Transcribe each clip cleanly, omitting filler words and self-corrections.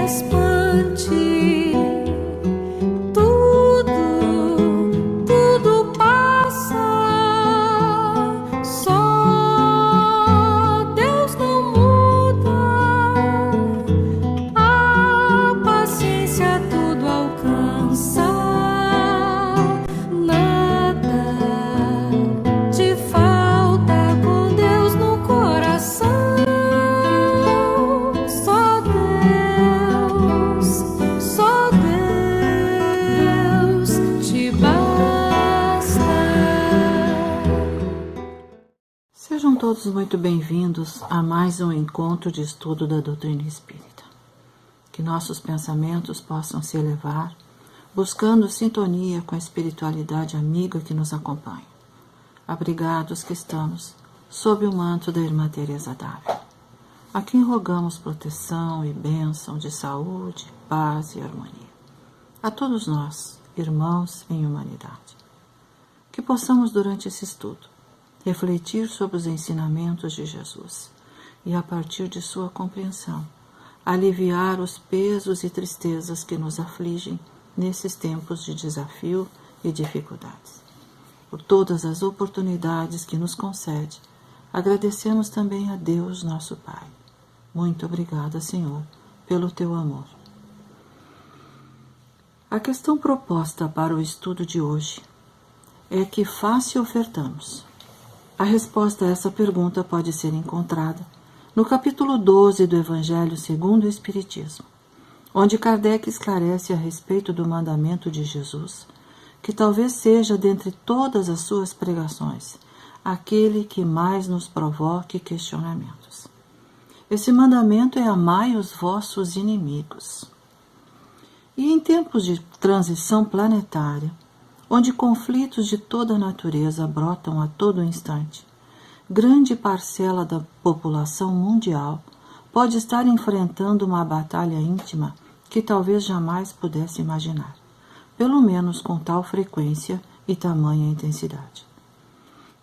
espante. Tudo passa, só Deus não muda. A paciência tudo alcança, nada te falta com Deus no coração. Só Deus te basta. Sejam todos muito bem-vindos a mais um encontro de estudo da doutrina espírita. Que nossos pensamentos possam se elevar, buscando sintonia com a espiritualidade amiga que nos acompanha. Abrigados que estamos sob o manto da Irmã Teresa d'Ávila, a quem rogamos proteção e bênção de saúde, paz e harmonia. A todos nós, irmãos em humanidade, que possamos durante esse estudo refletir sobre os ensinamentos de Jesus e, a partir de sua compreensão, aliviar os pesos e tristezas que nos afligem nesses tempos de desafio e dificuldades. Por todas as oportunidades que nos concede, agradecemos também a Deus, nosso Pai. Muito obrigada, Senhor, pelo teu amor. A questão proposta para o estudo de hoje é: que face ofertamos? A resposta a essa pergunta pode ser encontrada no capítulo 12 do Evangelho segundo o Espiritismo, onde Kardec esclarece a respeito do mandamento de Jesus, que talvez seja, dentre todas as suas pregações, aquele que mais nos provoque questionamentos. Esse mandamento é: amai os vossos inimigos. E em tempos de transição planetária, onde conflitos de toda a natureza brotam a todo instante, grande parcela da população mundial pode estar enfrentando uma batalha íntima que talvez jamais pudesse imaginar, pelo menos com tal frequência e tamanha intensidade.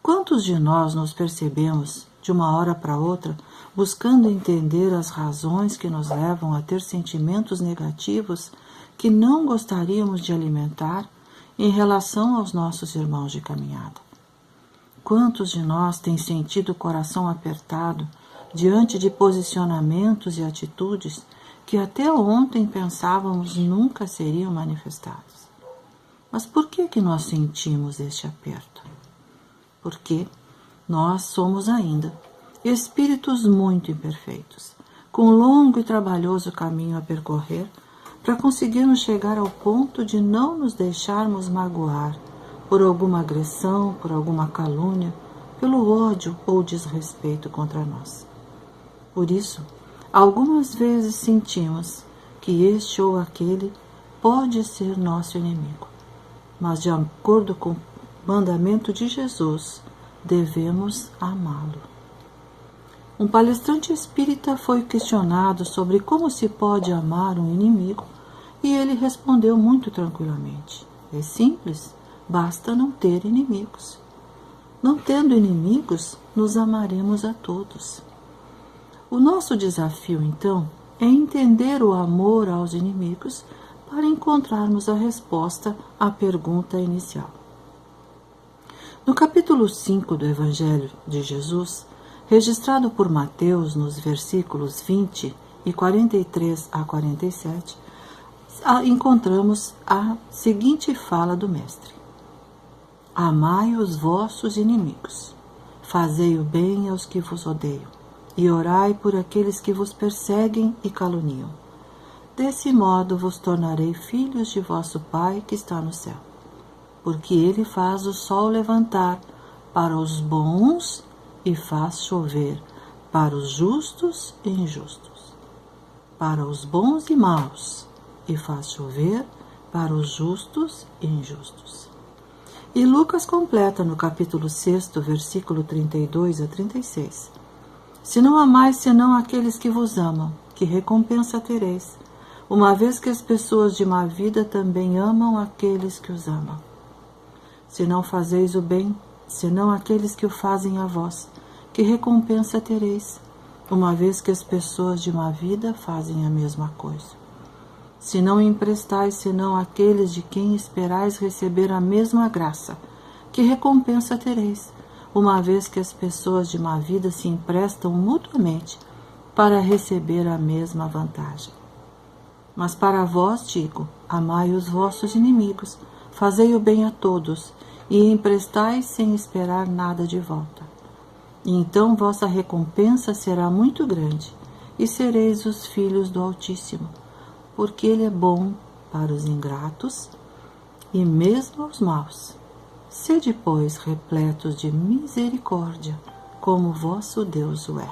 Quantos de nós nos percebemos, de uma hora para outra, buscando entender as razões que nos levam a ter sentimentos negativos que não gostaríamos de alimentar em relação aos nossos irmãos de caminhada? Quantos de nós têm sentido o coração apertado diante de posicionamentos e atitudes que até ontem pensávamos nunca seriam manifestados? Mas por que nós sentimos este aperto? Porque nós somos ainda espíritos muito imperfeitos, com longo e trabalhoso caminho a percorrer para conseguirmos chegar ao ponto de não nos deixarmos magoar por alguma agressão, por alguma calúnia, pelo ódio ou desrespeito contra nós. Por isso, algumas vezes sentimos que este ou aquele pode ser nosso inimigo, mas de acordo com o mandamento de Jesus, devemos amá-lo. Um palestrante espírita foi questionado sobre como se pode amar um inimigo e ele respondeu muito tranquilamente: é simples, basta não ter inimigos. Não tendo inimigos, nos amaremos a todos. O nosso desafio, então, é entender o amor aos inimigos para encontrarmos a resposta à pergunta inicial. No capítulo 5 do Evangelho de Jesus, registrado por Mateus nos versículos 20 e 43 a 47, encontramos a seguinte fala do Mestre: amai os vossos inimigos, fazei o bem aos que vos odeiam, e orai por aqueles que vos perseguem e caluniam. Desse modo vos tornarei filhos de vosso Pai que está no céu, porque ele faz o sol levantar para os bons e faz chover para os justos e injustos, para os bons e maus, e faz chover para os justos e injustos. E Lucas completa no capítulo 6, versículo 32 a 36. Se não amais senão aqueles que vos amam, que recompensa tereis, uma vez que as pessoas de má vida também amam aqueles que os amam. Se não fazeis o bem, senão aqueles que o fazem a vós, que recompensa tereis, uma vez que as pessoas de má vida fazem a mesma coisa. se não emprestais senão àqueles de quem esperais receber a mesma graça, que recompensa tereis, uma vez que as pessoas de má vida se emprestam mutuamente para receber a mesma vantagem. Mas para vós digo, amai os vossos inimigos, fazei o bem a todos, e emprestai sem esperar nada de volta. E então vossa recompensa será muito grande, e sereis os filhos do Altíssimo, porque Ele é bom para os ingratos e mesmo aos maus. Sede, pois, repletos de misericórdia, como vosso Deus o é.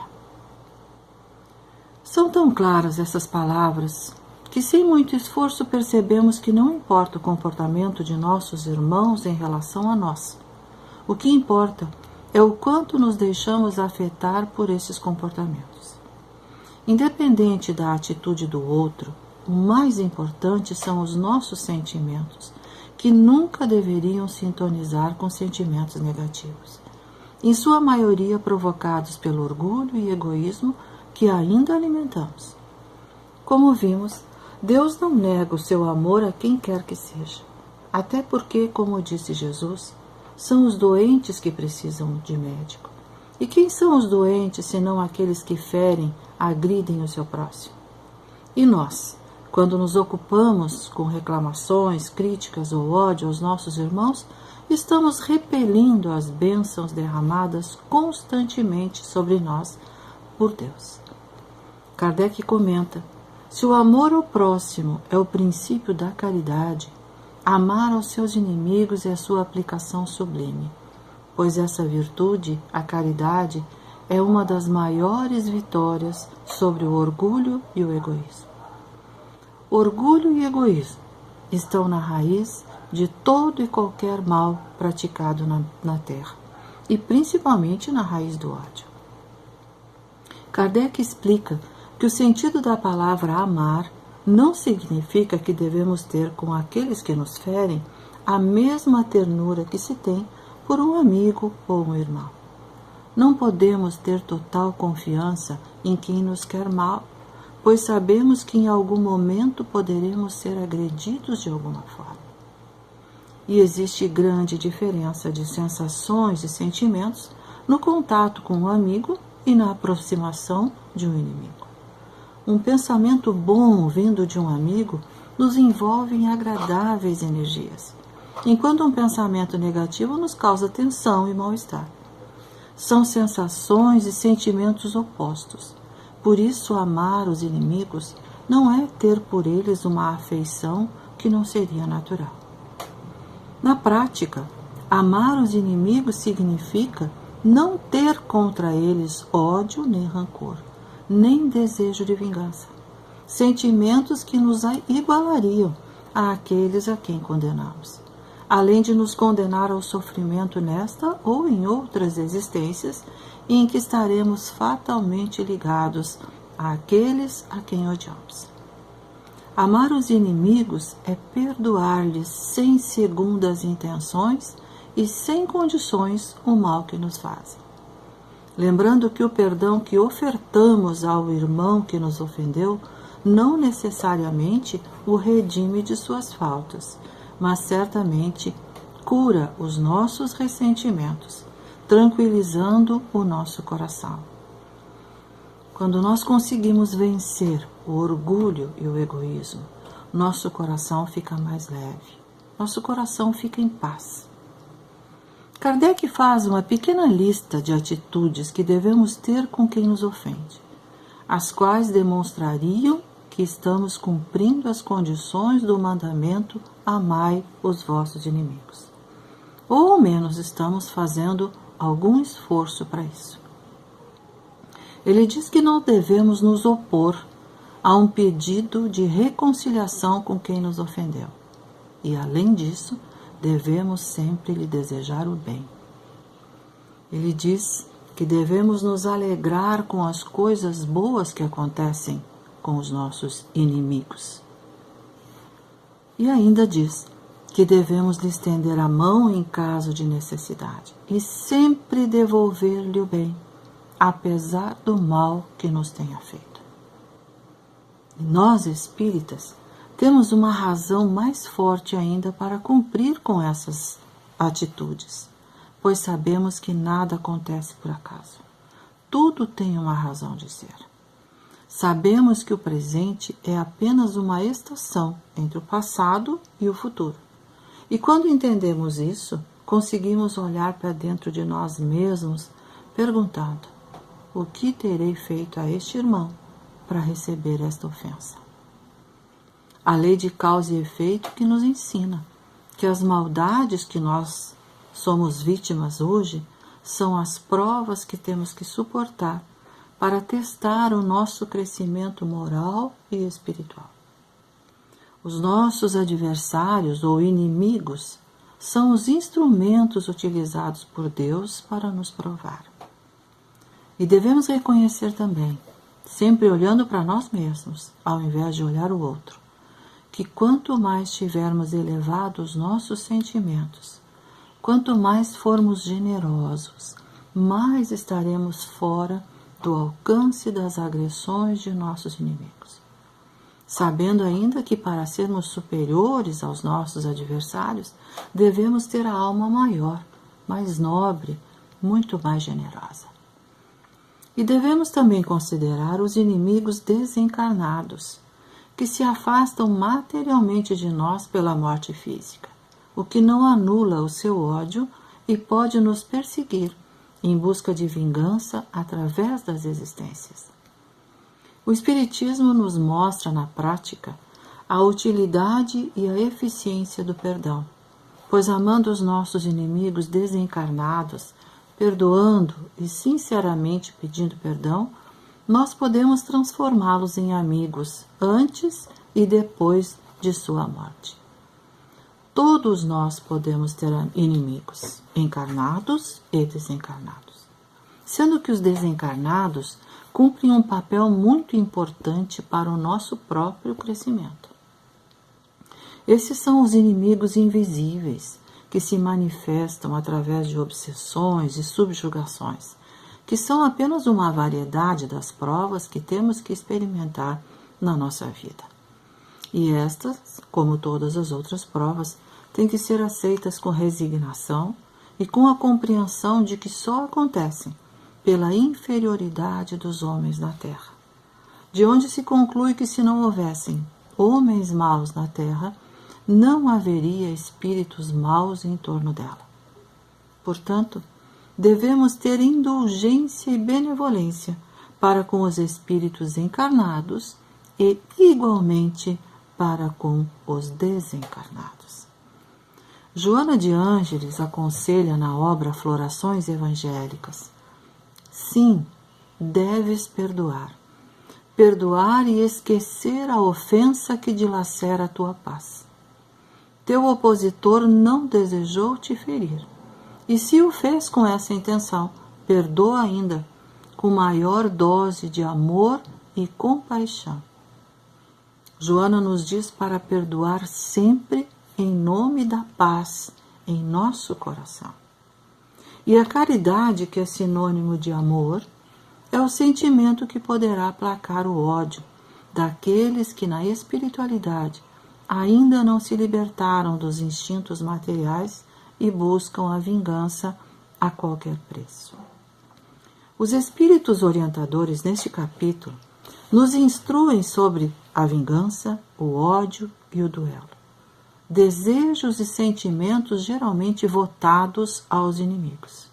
São tão claras essas palavras que sem muito esforço percebemos que não importa o comportamento de nossos irmãos em relação a nós. O que importa é o quanto nos deixamos afetar por esses comportamentos. Independente da atitude do outro, o mais importante são os nossos sentimentos, que nunca deveriam sintonizar com sentimentos negativos, em sua maioria provocados pelo orgulho e egoísmo que ainda alimentamos. Como vimos, Deus não nega o seu amor a quem quer que seja, até porque, como disse Jesus, são os doentes que precisam de médico. E quem são os doentes, senão aqueles que ferem, agridem o seu próximo? E nós, quando nos ocupamos com reclamações, críticas ou ódio aos nossos irmãos, estamos repelindo as bênçãos derramadas constantemente sobre nós por Deus. Kardec comenta: se o amor ao próximo é o princípio da caridade, amar aos seus inimigos é a sua aplicação sublime, pois essa virtude, a caridade, é uma das maiores vitórias sobre o orgulho e o egoísmo. Orgulho e egoísmo estão na raiz de todo e qualquer mal praticado na Terra, e principalmente na raiz do ódio. Kardec explica que o sentido da palavra amar não significa que devemos ter com aqueles que nos ferem a mesma ternura que se tem por um amigo ou um irmão. Não podemos ter total confiança em quem nos quer mal, pois sabemos que em algum momento poderemos ser agredidos de alguma forma. E existe grande diferença de sensações e sentimentos no contato com um amigo e na aproximação de um inimigo. Um pensamento bom vindo de um amigo nos envolve em agradáveis energias, enquanto um pensamento negativo nos causa tensão e mal-estar. São sensações e sentimentos opostos. Por isso, amar os inimigos não é ter por eles uma afeição que não seria natural. Na prática, amar os inimigos significa não ter contra eles ódio nem rancor, nem desejo de vingança, sentimentos que nos igualariam àqueles a quem condenamos, além de nos condenar ao sofrimento nesta ou em outras existências em que estaremos fatalmente ligados àqueles a quem odiamos. Amar os inimigos é perdoar-lhes sem segundas intenções e sem condições o mal que nos fazem. Lembrando que o perdão que ofertamos ao irmão que nos ofendeu não necessariamente o redime de suas faltas, mas certamente cura os nossos ressentimentos, tranquilizando o nosso coração. Quando nós conseguimos vencer o orgulho e o egoísmo, nosso coração fica mais leve, nosso coração fica em paz. Kardec faz uma pequena lista de atitudes que devemos ter com quem nos ofende, as quais demonstrariam que estamos cumprindo as condições do mandamento amai os vossos inimigos. Ou ao menos estamos fazendo algum esforço para isso. Ele diz que não devemos nos opor a um pedido de reconciliação com quem nos ofendeu. E além disso, devemos sempre lhe desejar o bem. Ele diz que devemos nos alegrar com as coisas boas que acontecem com os nossos inimigos. E ainda diz que devemos lhe estender a mão em caso de necessidade e sempre devolver-lhe o bem, apesar do mal que nos tenha feito. Nós, espíritas, temos uma razão mais forte ainda para cumprir com essas atitudes, pois sabemos que nada acontece por acaso. Tudo tem uma razão de ser. Sabemos que o presente é apenas uma estação entre o passado e o futuro. E quando entendemos isso, conseguimos olhar para dentro de nós mesmos, perguntando: o que terei feito a este irmão para receber esta ofensa? A lei de causa e efeito que nos ensina que as maldades que nós somos vítimas hoje são as provas que temos que suportar para testar o nosso crescimento moral e espiritual. Os nossos adversários ou inimigos são os instrumentos utilizados por Deus para nos provar. E devemos reconhecer também, sempre olhando para nós mesmos, ao invés de olhar o outro, que quanto mais tivermos elevados nossos sentimentos, quanto mais formos generosos, mais estaremos fora do alcance das agressões de nossos inimigos. Sabendo ainda que para sermos superiores aos nossos adversários, devemos ter a alma maior, mais nobre, muito mais generosa. E devemos também considerar os inimigos desencarnados, que se afastam materialmente de nós pela morte física, o que não anula o seu ódio e pode nos perseguir em busca de vingança através das existências. O Espiritismo nos mostra na prática a utilidade e a eficiência do perdão, pois amando os nossos inimigos desencarnados, perdoando e sinceramente pedindo perdão, nós podemos transformá-los em amigos antes e depois de sua morte. Todos nós podemos ter inimigos, encarnados e desencarnados, sendo que os desencarnados cumprem um papel muito importante para o nosso próprio crescimento. Esses são os inimigos invisíveis, que se manifestam através de obsessões e subjugações, que são apenas uma variedade das provas que temos que experimentar na nossa vida. E estas, como todas as outras provas, têm que ser aceitas com resignação e com a compreensão de que só acontecem pela inferioridade dos homens na terra, de onde se conclui que se não houvessem homens maus na terra, não haveria espíritos maus em torno dela. Portanto, devemos ter indulgência e benevolência para com os espíritos encarnados e, igualmente, para com os desencarnados. Joana de Ângeles aconselha na obra Florações Evangélicas: sim, deves perdoar. Perdoar e esquecer a ofensa que dilacera a tua paz. Teu opositor não desejou te ferir, e se o fez com essa intenção, perdoa ainda, com maior dose de amor e compaixão. Joana nos diz para perdoar sempre em nome da paz em nosso coração. E a caridade, que é sinônimo de amor, é o sentimento que poderá aplacar o ódio daqueles que na espiritualidade ainda não se libertaram dos instintos materiais e buscam a vingança a qualquer preço. Os espíritos orientadores neste capítulo nos instruem sobre a vingança, o ódio e o duelo. Desejos e sentimentos geralmente votados aos inimigos.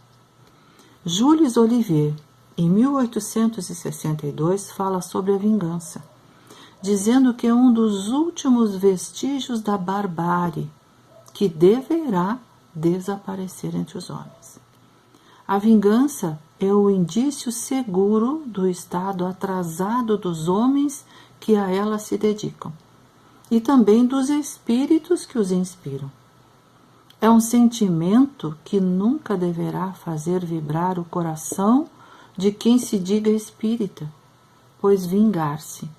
Jules Olivier, em 1862, fala sobre a vingança, dizendo que é um dos últimos vestígios da barbárie que deverá desaparecer entre os homens. A vingança é o indício seguro do estado atrasado dos homens que a ela se dedicam, e também dos espíritos que os inspiram. É um sentimento que nunca deverá fazer vibrar o coração de quem se diga espírita, pois vingar-se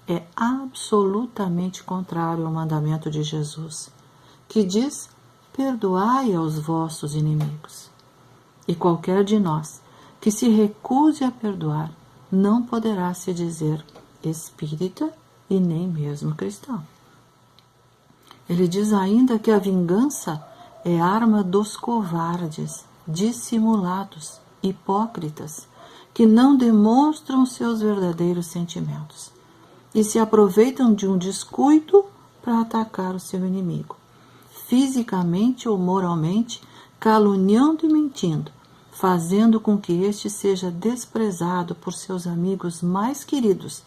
é absolutamente contrário ao mandamento de Jesus, que diz: perdoai aos vossos inimigos. E qualquer de nós que se recuse a perdoar não poderá se dizer espírita e nem mesmo cristão. Ele diz ainda que a vingança é arma dos covardes, dissimulados, hipócritas, que não demonstram seus verdadeiros sentimentos e se aproveitam de um descuido para atacar o seu inimigo, fisicamente ou moralmente, caluniando e mentindo, fazendo com que este seja desprezado por seus amigos mais queridos,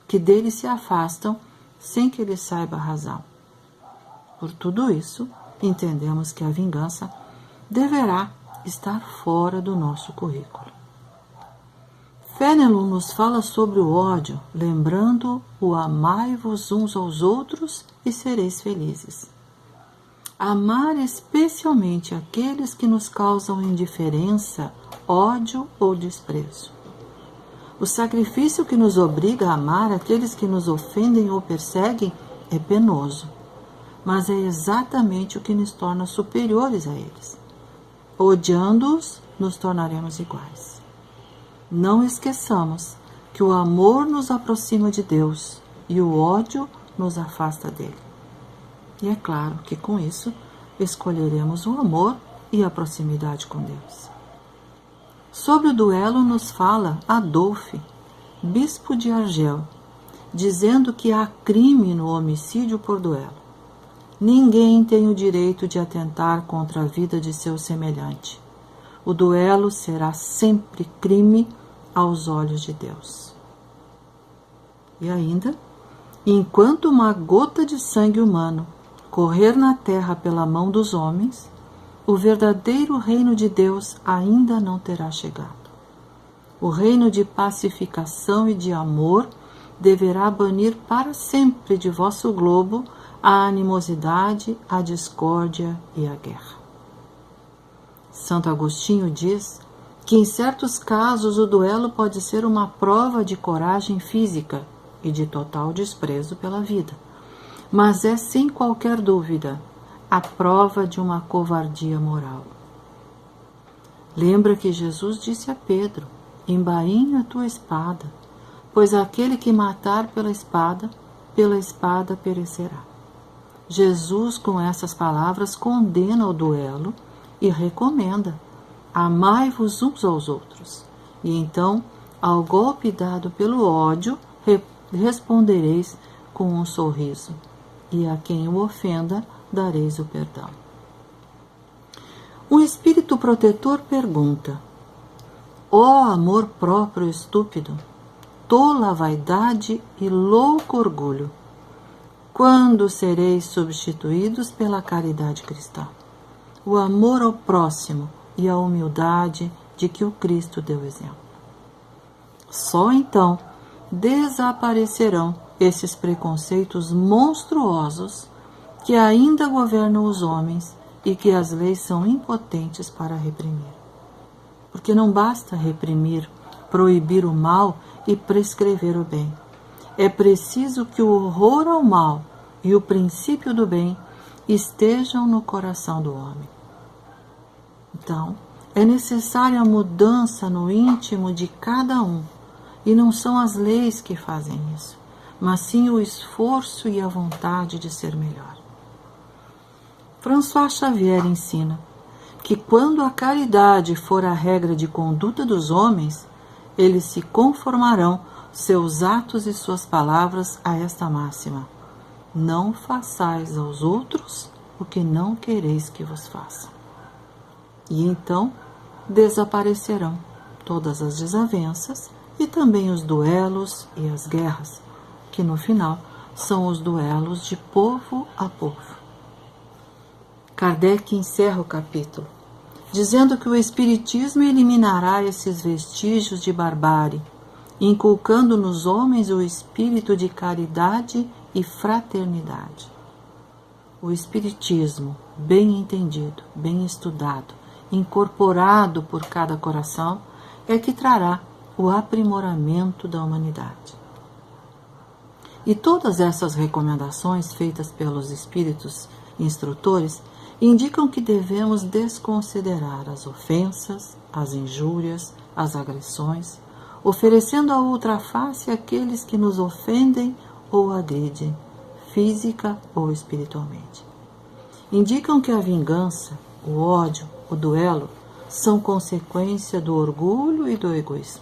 que dele se afastam sem que ele saiba a razão. Por tudo isso, entendemos que a vingança deverá estar fora do nosso currículo. Fénelon nos fala sobre o ódio, lembrando o amai-vos uns aos outros e sereis felizes. Amar especialmente aqueles que nos causam indiferença, ódio ou desprezo. O sacrifício que nos obriga a amar aqueles que nos ofendem ou perseguem é penoso, mas é exatamente o que nos torna superiores a eles. Odiando-os, nos tornaremos iguais. Não esqueçamos que o amor nos aproxima de Deus e o ódio nos afasta dele. E é claro que com isso escolheremos o amor e a proximidade com Deus. Sobre o duelo nos fala Adolphe, bispo de Argel, dizendo que há crime no homicídio por duelo. Ninguém tem o direito de atentar contra a vida de seu semelhante. O duelo será sempre crime aos olhos de Deus. E ainda, enquanto uma gota de sangue humano correr na terra pela mão dos homens, o verdadeiro reino de Deus ainda não terá chegado. O reino de pacificação e de amor deverá banir para sempre de vosso globo a animosidade, a discórdia e a guerra. Santo Agostinho diz que em certos casos o duelo pode ser uma prova de coragem física e de total desprezo pela vida, mas é sem qualquer dúvida a prova de uma covardia moral. Lembra que Jesus disse a Pedro: embainha a tua espada, pois aquele que matar pela espada perecerá. Jesus, com essas palavras, condena o duelo e recomenda: amai-vos uns aos outros, e então, ao golpe dado pelo ódio, respondereis com um sorriso, e a quem o ofenda dareis o perdão. Um espírito protetor pergunta: ó amor próprio estúpido, tola vaidade e louco orgulho, quando sereis substituídos pela caridade cristã, o amor ao próximo e a humildade de que o Cristo deu exemplo? Só então desaparecerão esses preconceitos monstruosos que ainda governam os homens e que as leis são impotentes para reprimir. Porque não basta reprimir, proibir o mal e prescrever o bem. É preciso que o horror ao mal e o princípio do bem estejam no coração do homem. Então, é necessária a mudança no íntimo de cada um, e não são as leis que fazem isso, mas sim o esforço e a vontade de ser melhor. François Xavier ensina que quando a caridade for a regra de conduta dos homens, eles se conformarão, seus atos e suas palavras, a esta máxima: não façais aos outros o que não quereis que vos façam. E então desaparecerão todas as desavenças e também os duelos e as guerras, que no final são os duelos de povo a povo. Kardec encerra o capítulo dizendo que o Espiritismo eliminará esses vestígios de barbárie, inculcando nos homens o espírito de caridade e fraternidade. O Espiritismo, bem entendido, bem estudado, incorporado por cada coração, é que trará o aprimoramento da humanidade. E todas essas recomendações feitas pelos espíritos instrutores indicam que devemos desconsiderar as ofensas, as injúrias, as agressões, oferecendo a outra face àqueles que nos ofendem ou agridem, física ou espiritualmente. indicam que a vingança, o ódio, o duelo são consequência do orgulho e do egoísmo,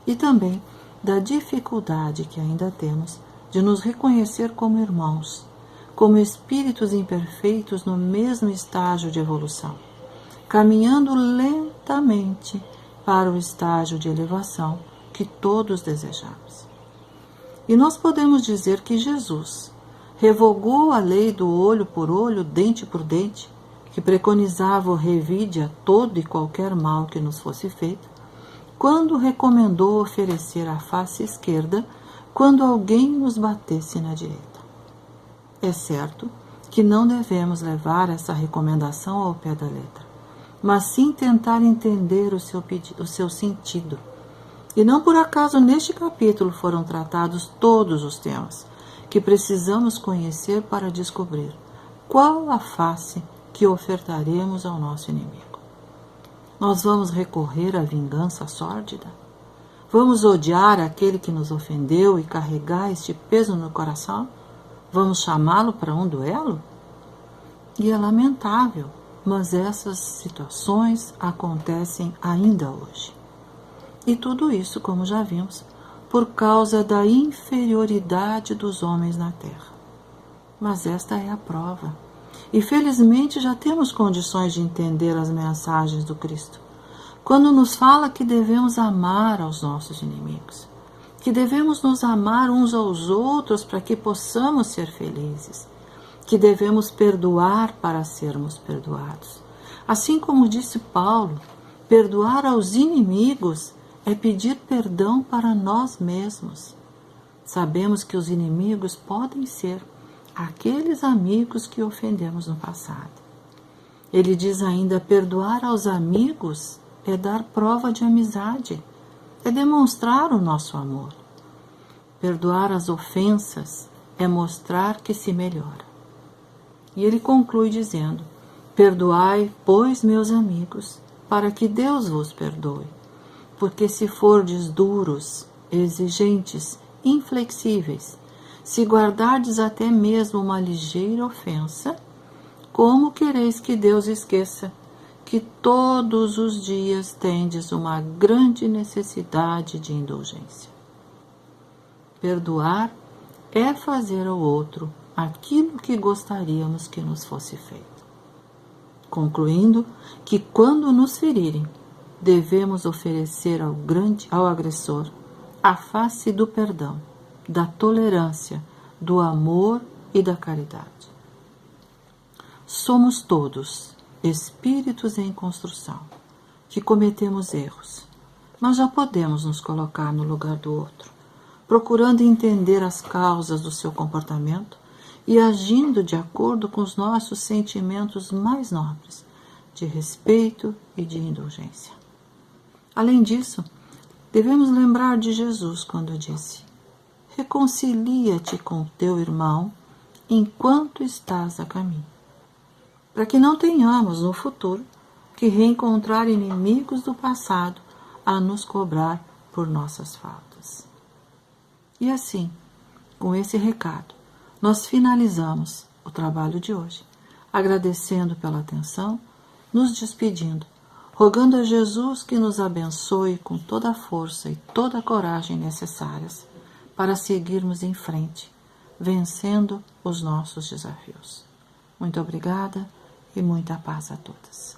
e também da dificuldade que ainda temos de nos reconhecer como irmãos, como espíritos imperfeitos no mesmo estágio de evolução, caminhando lentamente para o estágio de elevação que todos desejamos. E nós podemos dizer que Jesus revogou a lei do olho por olho, dente por dente, que preconizava o revide a todo e qualquer mal que nos fosse feito, quando recomendou oferecer a face esquerda quando alguém nos batesse na direita. É certo que não devemos levar essa recomendação ao pé da letra, mas sim tentar entender o seu sentido. E não por acaso neste capítulo foram tratados todos os temas que precisamos conhecer para descobrir qual a face que ofertaremos ao nosso inimigo. Nós vamos recorrer à vingança sórdida? Vamos odiar aquele que nos ofendeu e carregar este peso no coração? Vamos chamá-lo para um duelo? E é lamentável, mas essas situações acontecem ainda hoje. E tudo isso, como já vimos, por causa da inferioridade dos homens na terra. Mas esta é a prova. E felizmente já temos condições de entender as mensagens do Cristo, quando nos fala que devemos amar aos nossos inimigos, que devemos nos amar uns aos outros para que possamos ser felizes, que devemos perdoar para sermos perdoados. Assim como disse Paulo, perdoar aos inimigos é pedir perdão para nós mesmos. Sabemos que os inimigos podem ser aqueles amigos que ofendemos no passado. Ele diz ainda: perdoar aos amigos é dar prova de amizade, é demonstrar o nosso amor. Perdoar as ofensas é mostrar que se melhora. E ele conclui dizendo: perdoai, pois, meus amigos, para que Deus vos perdoe. Porque se fordes duros, exigentes, inflexíveis, se guardardes até mesmo uma ligeira ofensa, como quereis que Deus esqueça que todos os dias tendes uma grande necessidade de indulgência? Perdoar é fazer ao outro aquilo que gostaríamos que nos fosse feito. Concluindo que quando nos ferirem, devemos oferecer ao agressor a face do perdão, da tolerância, do amor e da caridade. Somos todos espíritos em construção, que cometemos erros, mas já podemos nos colocar no lugar do outro, procurando entender as causas do seu comportamento e agindo de acordo com os nossos sentimentos mais nobres, de respeito e de indulgência. Além disso, devemos lembrar de Jesus quando disse: reconcilia-te com teu irmão enquanto estás a caminho, para que não tenhamos no futuro que reencontrar inimigos do passado a nos cobrar por nossas faltas. E assim, com esse recado, nós finalizamos o trabalho de hoje, agradecendo pela atenção, nos despedindo, rogando a Jesus que nos abençoe com toda a força e toda a coragem necessárias para seguirmos em frente, vencendo os nossos desafios. Muito obrigada e muita paz a todas.